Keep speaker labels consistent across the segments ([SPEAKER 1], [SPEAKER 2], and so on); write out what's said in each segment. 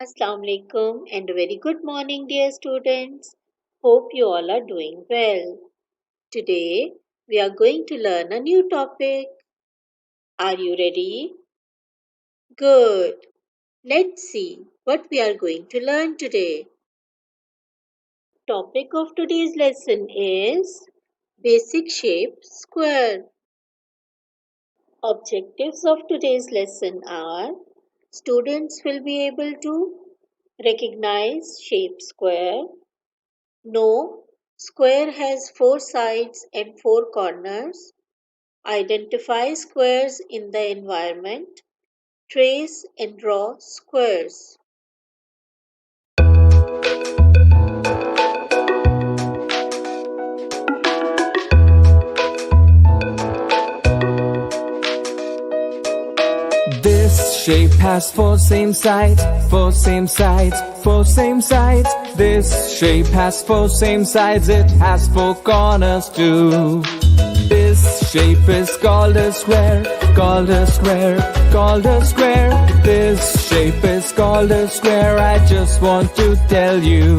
[SPEAKER 1] Assalamu alaikum and a very good morning, dear students. Hope you all are doing well. Today we are going to learn a new topic. Are you ready? Good. Let's see what we are going to learn today. Topic of today's lesson is basic shape square. Objectives of today's lesson are students will be able to recognize shape square. No, square has four sides and four corners. Identify squares in the environment. Trace and draw squares.
[SPEAKER 2] This shape has four same sides, four same sides, four same sides. This shape has four same sides, it has four corners too. This shape is called a square, called a square, called a square. This shape is called a square, I just want to tell you.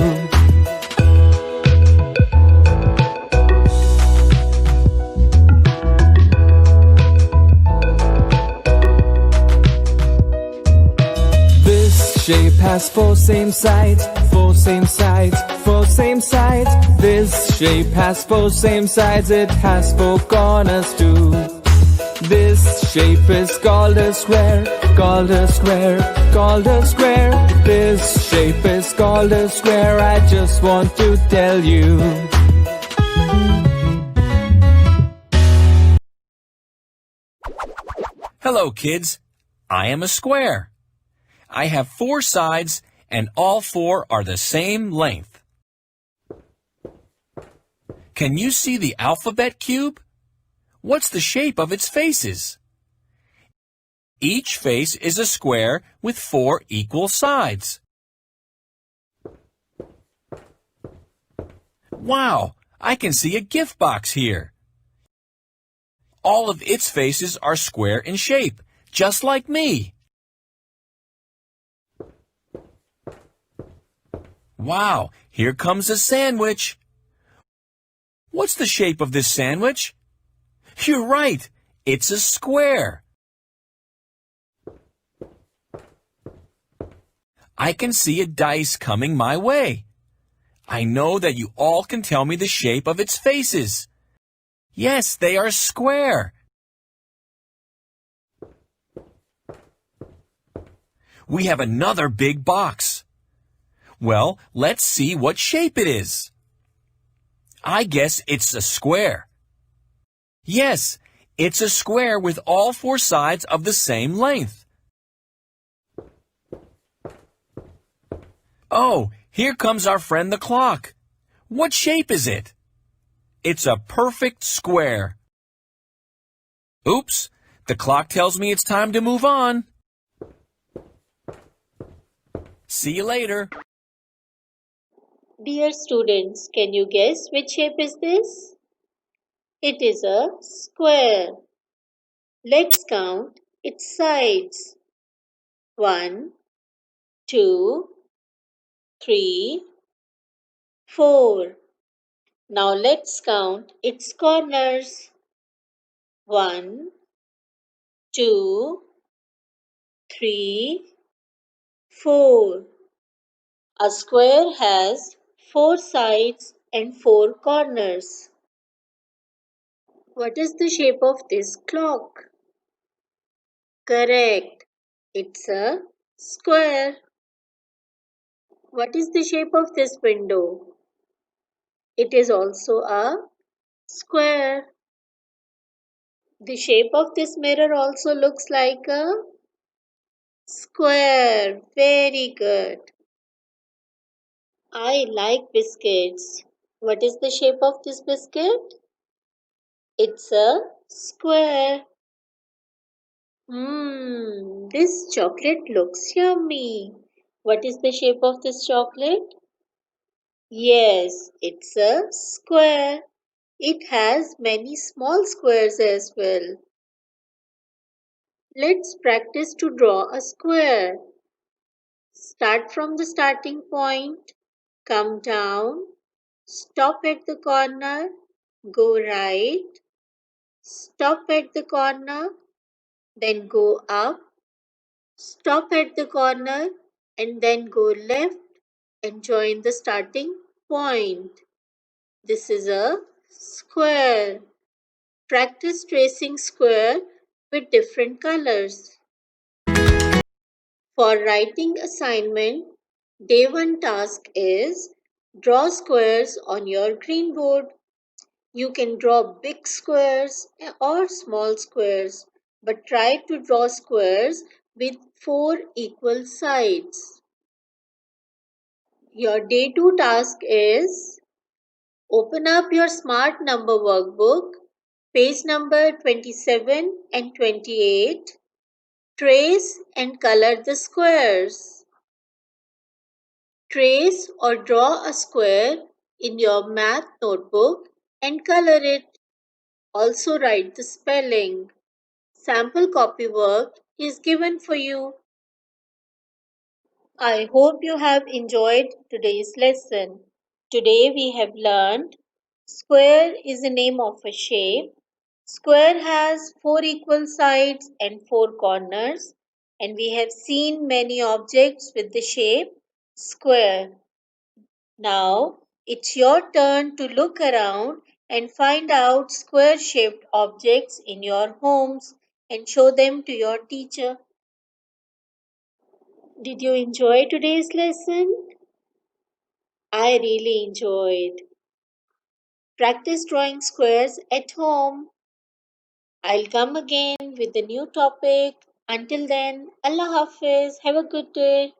[SPEAKER 2] Shape has four same sides, four same sides, four same sides. This shape has four same sides, it has four corners too. This shape is called a square, called a square, called a square. This shape is called a square, I just want to tell you.
[SPEAKER 3] Hello, kids. I am a square. I have four sides, and all four are the same length. Can you see the alphabet cube? What's the shape of its faces? Each face is a square with four equal sides. Wow, I can see a gift box here. All of its faces are square in shape, just like me. Wow, here comes a sandwich. What's the shape of this sandwich? You're right, it's a square. I can see a dice coming my way. I know that you all can tell me the shape of its faces. Yes, they are square. We have another big box. Well, let's see what shape it is. I guess it's a square. Yes, it's a square with all four sides of the same length. Oh, here comes our friend the clock. What shape is it? It's a perfect square. Oops, the clock tells me it's time to move on. See you later.
[SPEAKER 1] Dear students, can you guess which shape is this? It is a square. Let's count its sides. 1, 2, 3, 4. Now let's count its corners. 1, 2, 3, 4. A square has four sides and four corners. What is the shape of this clock? Correct. It's a square. What is the shape of this window? It is also a square. The shape of this mirror also looks like a square. Very good. I like biscuits. What is the shape of this biscuit? It's a square. This chocolate looks yummy. What is the shape of this chocolate? Yes, it's a square. It has many small squares as well. Let's practice to draw a square. Start from the starting point, come down, stop at the corner, go right, stop at the corner, then go up, stop at the corner, and then go left and join the starting point. This is a square. Practice tracing square with different colors. For writing assignment, day 1 task is draw squares on your green board. You can draw big squares or small squares, but try to draw squares with 4 equal sides. Your day 2 task is open up your smart number workbook, page number 27 and 28. Trace and color the squares. Trace or draw a square in your math notebook and color it. Also write the spelling. Sample copy work is given for you. I hope you have enjoyed today's lesson. Today we have learned square is the name of a shape. Square has 4 equal sides and 4 corners, and we have seen many objects with the shape square. Now it's your turn to look around and find out square shaped objects in your homes and show them to your teacher. Did you enjoy today's lesson? I really enjoyed. Practice drawing squares at home. I'll come again with a new topic. Until then, Allah Hafiz. Have a good day.